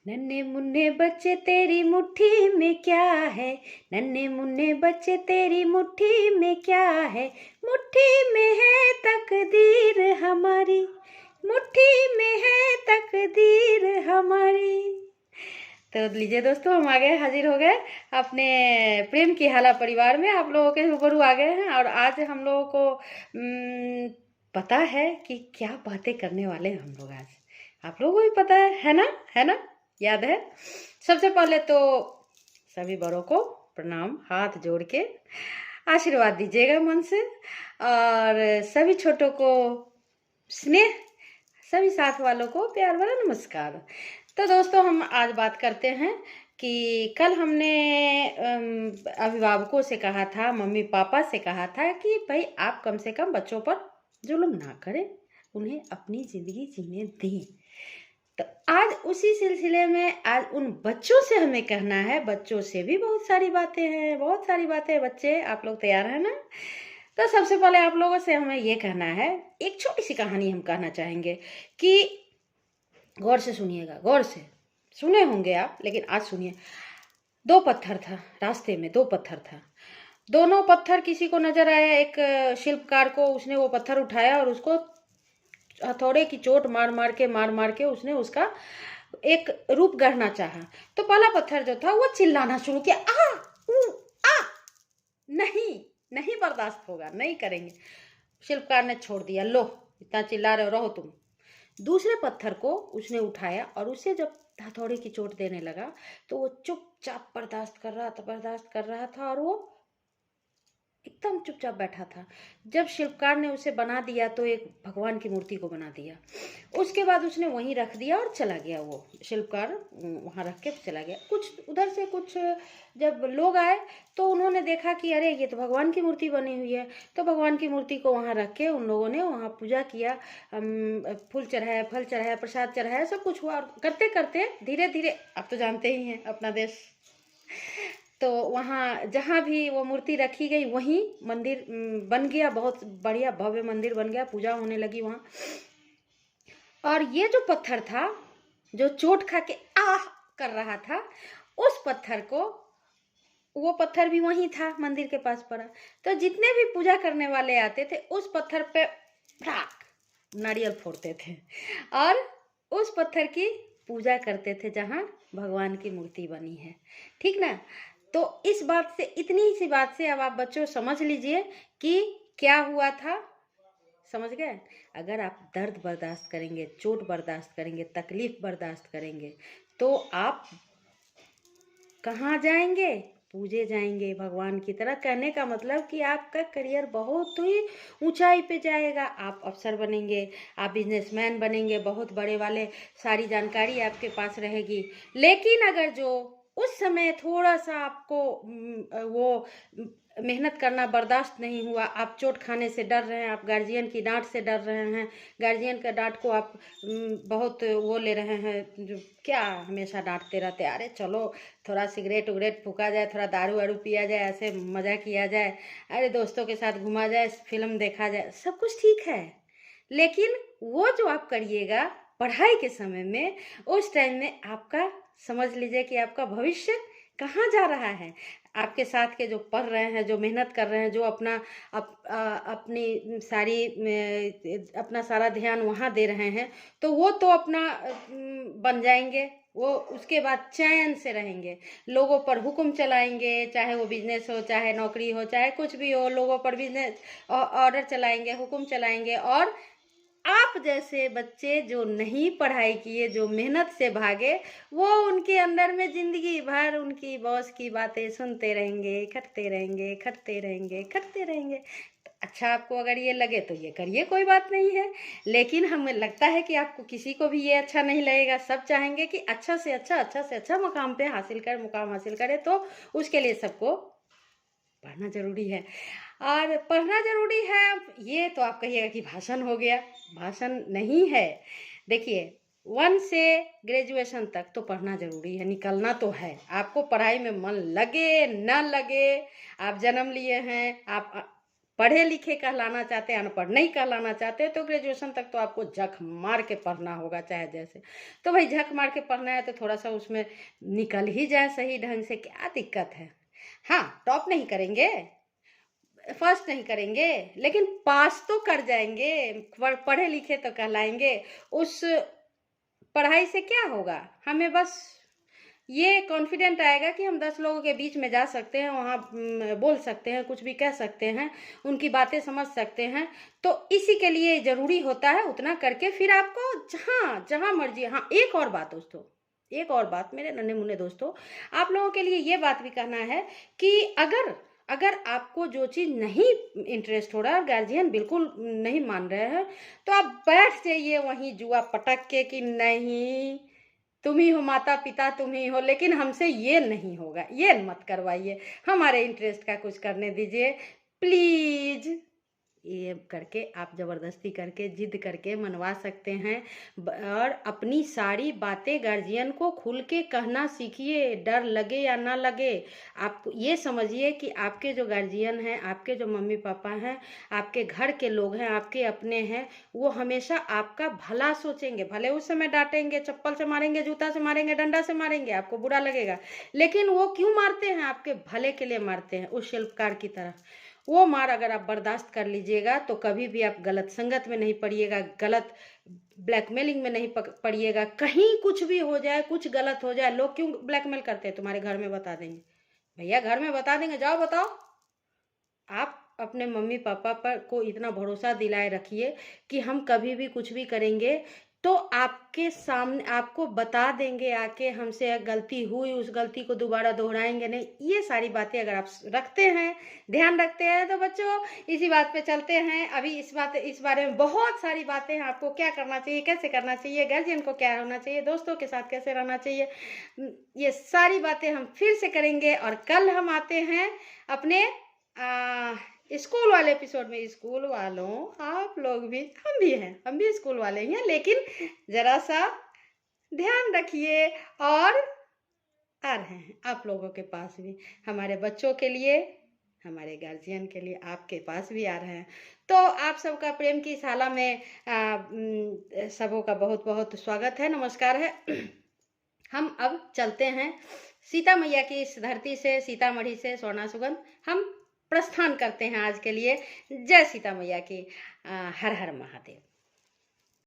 नन्हे मुन्ने बच्चे तेरी मुट्ठी में क्या है, नन्हे मुन्ने बच्चे तेरी मुट्ठी में क्या है, मुट्ठी में है तकदीर हमारी, मुट्ठी में है तकदीर हमारी। तो लीजिए दोस्तों, हम आ गए, हाजिर हो गए अपने प्रेम की हाला परिवार में। आप लोगों के रूबरू आ गए हैं और आज हम लोगों को पता है कि क्या बातें करने वाले हैं हम लोग आज। आप लोगों को भी पता है ना, है ना, याद है। सबसे पहले तो सभी बड़ों को प्रणाम, हाथ जोड़ के आशीर्वाद दीजिएगा मन से, और सभी छोटों को स्नेह, सभी साथ वालों को प्यार भरा नमस्कार। तो दोस्तों, हम आज बात करते हैं कि कल हमने अभिभावकों से कहा था, मम्मी पापा से कहा था कि भाई आप कम से कम बच्चों पर जुल्म ना करें, उन्हें अपनी ज़िंदगी जीने दें। तो आज उसी सिलसिले में आज उन बच्चों से हमें कहना है। बच्चों से भी बहुत सारी बातें हैं, बहुत सारी बातें। बच्चे, आप लोग तैयार हैं ना? तो सबसे पहले आप लोगों से हमें ये कहना है, एक छोटी सी कहानी हम कहना चाहेंगे कि गौर से सुनिएगा, गौर से सुने होंगे आप, लेकिन आज सुनिए। दो पत्थर था रास्ते में, दो पत्थर था। दोनों पत्थर किसी को नजर आया, एक शिल्पकार को। उसने वो पत्थर उठाया और उसको हथौड़े की चोट मार मार के उसने उसका एक रूप गढ़ना चाहा। तो पहला पत्थर जो था वो चिल्लाना शुरू किया, आ ऊ आ, नहीं नहीं बर्दाश्त होगा, नहीं करेंगे। शिल्पकार ने छोड़ दिया, लो इतना चिल्ला रहे हो, रहो तुम। दूसरे पत्थर को उसने उठाया और उसे जब हथौड़े की चोट देने लगा तो वो चुपचाप बर्दाश्त कर रहा था और वो एकदम चुपचाप बैठा था। जब शिल्पकार ने उसे बना दिया तो एक भगवान की मूर्ति को बना दिया। उसके बाद उसने वहीं रख दिया और चला गया। वो शिल्पकार वहाँ रख के चला गया। कुछ उधर से कुछ जब लोग आए तो उन्होंने देखा कि अरे ये तो भगवान की मूर्ति बनी हुई है। तो भगवान की मूर्ति को वहाँ रख के उन लोगों ने वहाँ पूजा किया, फूल चढ़ाया, फल चढ़ाया, प्रसाद चढ़ाया, सब कुछ हुआ। और करते करते धीरे धीरे, आप तो जानते ही हैं अपना देश, तो वहाँ जहाँ भी वो मूर्ति रखी गई वहीं मंदिर बन गया। बहुत बढ़िया भव्य मंदिर बन गया, पूजा होने लगी वहाँ। और ये जो पत्थर था जो चोट खा के आह कर रहा था, उस पत्थर को, वो पत्थर भी वहीं था, मंदिर के पास पड़ा। तो जितने भी पूजा करने वाले आते थे उस पत्थर पे नारियल फोड़ते थे और उस पत्थर की पूजा करते थे जहाँ भगवान की मूर्ति बनी है। ठीक ना? तो इस बात से, इतनी ही सी बात से अब आप बच्चों समझ लीजिए कि क्या हुआ था। समझ गए? अगर आप दर्द बर्दाश्त करेंगे, चोट बर्दाश्त करेंगे, तकलीफ बर्दाश्त करेंगे तो आप कहाँ जाएंगे? पूजे जाएंगे भगवान की तरह। कहने का मतलब कि आपका करियर बहुत ही ऊंचाई पे जाएगा। आप अफसर बनेंगे, आप बिजनेसमैन बनेंगे, बहुत बड़े वाले, सारी जानकारी आपके पास रहेगी। लेकिन अगर जो उस समय थोड़ा सा आपको वो मेहनत करना बर्दाश्त नहीं हुआ, आप चोट खाने से डर रहे हैं, आप गार्जियन की डांट से डर रहे हैं, गार्जियन का डांट को आप बहुत वो ले रहे हैं, जो क्या हमेशा डांटते रहते, अरे चलो थोड़ा सिगरेट उगरेट फूका जाए, थोड़ा दारू वारू पिया जाए, ऐसे मज़ा किया जाए, अरे दोस्तों के साथ घूमा जाए, फिल्म देखा जाए, सब कुछ ठीक है। लेकिन वो जो आप करिएगा पढ़ाई के समय में, उस टाइम में आपका, समझ लीजिए कि आपका भविष्य कहाँ जा रहा है। आपके साथ के जो पढ़ रहे हैं, जो मेहनत कर रहे हैं, जो अपनी सारी अपना सारा ध्यान वहाँ दे रहे हैं, तो वो तो अपना बन जाएंगे। वो उसके बाद चैन से रहेंगे, लोगों पर हुक्म चलाएंगे, चाहे वो बिजनेस हो, चाहे नौकरी हो, चाहे कुछ भी हो, लोगों पर बिजनेस ऑर्डर चलाएंगे, हुक्म चलाएंगे। और आप जैसे बच्चे जो नहीं पढ़ाई किए, जो मेहनत से भागे, वो उनके अंदर में जिंदगी भर उनकी बॉस की बातें सुनते रहेंगे, खटते रहेंगे, खटते रहेंगे, खटते रहेंगे। अच्छा, आपको अगर ये लगे तो ये करिए, कोई बात नहीं है। लेकिन हमें लगता है कि आपको किसी को भी ये अच्छा नहीं लगेगा। सब चाहेंगे कि अच्छा से अच्छा मुकाम पे मुकाम हासिल करे। तो उसके लिए सबको पढ़ना जरूरी है। और पढ़ना जरूरी है, ये तो आप कहिएगा कि भाषण हो गया। भाषण नहीं है। देखिए, 1 से ग्रेजुएशन तक तो पढ़ना जरूरी है, निकलना तो है। आपको पढ़ाई में मन लगे ना लगे, आप जन्म लिए हैं, आप पढ़े लिखे कहलाना चाहते हैं, अनपढ़ नहीं कहलाना चाहते, तो ग्रेजुएशन तक तो आपको झक मार के पढ़ना होगा चाहे जैसे। तो भाई झक मार के पढ़ना है तो थोड़ा सा उसमें निकल ही जाए सही ढंग से, क्या दिक्कत है। हाँ, टॉप नहीं करेंगे, फर्स्ट नहीं करेंगे, लेकिन पास तो कर जाएंगे, पढ़े लिखे तो कहलाएंगे। उस पढ़ाई से क्या होगा, हमें बस ये कॉन्फिडेंट आएगा कि हम 10 लोगों के बीच में जा सकते हैं, वहाँ बोल सकते हैं, कुछ भी कह सकते हैं, उनकी बातें समझ सकते हैं। तो इसी के लिए ज़रूरी होता है उतना करके फिर आपको जहाँ जहाँ मर्जी। हाँ, एक और बात दोस्तों, एक और बात मेरे नन्हे मुन्ने दोस्तों, आप लोगों के लिए ये बात भी कहना है कि अगर अगर आपको जो चीज़ नहीं इंटरेस्ट हो रहा है, गार्जियन बिल्कुल नहीं मान रहे हैं, तो आप बैठ जाइए वहीं जुआ पटक के कि नहीं, तुम ही हो माता पिता, तुम ही हो, लेकिन हमसे ये नहीं होगा, ये मत करवाइए, हमारे इंटरेस्ट का कुछ करने दीजिए प्लीज। ये करके आप ज़बरदस्ती करके जिद करके मनवा सकते हैं। और अपनी सारी बातें गार्जियन को खुल के कहना सीखिए, डर लगे या ना लगे। आप ये समझिए कि आपके जो गार्जियन हैं, आपके जो मम्मी पापा हैं, आपके घर के लोग हैं, आपके अपने हैं, वो हमेशा आपका भला सोचेंगे। भले उस समय डांटेंगे, चप्पल से मारेंगे, जूता से मारेंगे, डंडा से मारेंगे, आपको बुरा लगेगा, लेकिन वो क्यों मारते हैं, आपके भले के लिए मारते हैं, उस शिल्पकार की तरह। वो मार अगर आप बर्दाश्त कर लीजिएगा तो कभी भी आप गलत संगत में नहीं पड़िएगा, गलत ब्लैकमेलिंग में नहीं पड़िएगा। कहीं कुछ भी हो जाए, कुछ गलत हो जाए, लोग क्यों ब्लैकमेल करते हैं, तुम्हारे घर में बता देंगे, भैया घर में बता देंगे, जाओ बताओ। आप अपने मम्मी पापा पर को इतना भरोसा दिलाए रखिए कि हम कभी भी कुछ भी करेंगे तो आपके सामने आपको बता देंगे आके, हमसे गलती हुई, उस गलती को दोबारा दोहराएंगे नहीं। ये सारी बातें अगर आप रखते हैं, ध्यान रखते हैं, तो बच्चों इसी बात पे चलते हैं। अभी इस बारे में बहुत सारी बातें हैं, आपको क्या करना चाहिए, कैसे करना चाहिए, गार्जियन को क्या होना चाहिए, दोस्तों के साथ कैसे रहना चाहिए, ये सारी बातें हम फिर से करेंगे। और कल हम आते हैं अपने स्कूल वाले एपिसोड में। स्कूल वालों, आप लोग भी, हम भी हैं, हम भी स्कूल वाले ही हैं, लेकिन जरा सा ध्यान रखिए। और आ रहे हैं आप लोगों के पास भी, हमारे बच्चों के लिए, हमारे गार्जियन के लिए, आपके पास भी आ रहे हैं। तो आप सबका प्रेम की शाला में सबों का बहुत बहुत स्वागत है, नमस्कार है। हम अब चलते हैं सीता मैया की इस धरती से, सीतामढ़ी से, स्वर्णा सुगंध, हम प्रस्थान करते हैं आज के लिए। जय सीता मैया की। हर हर महादेव।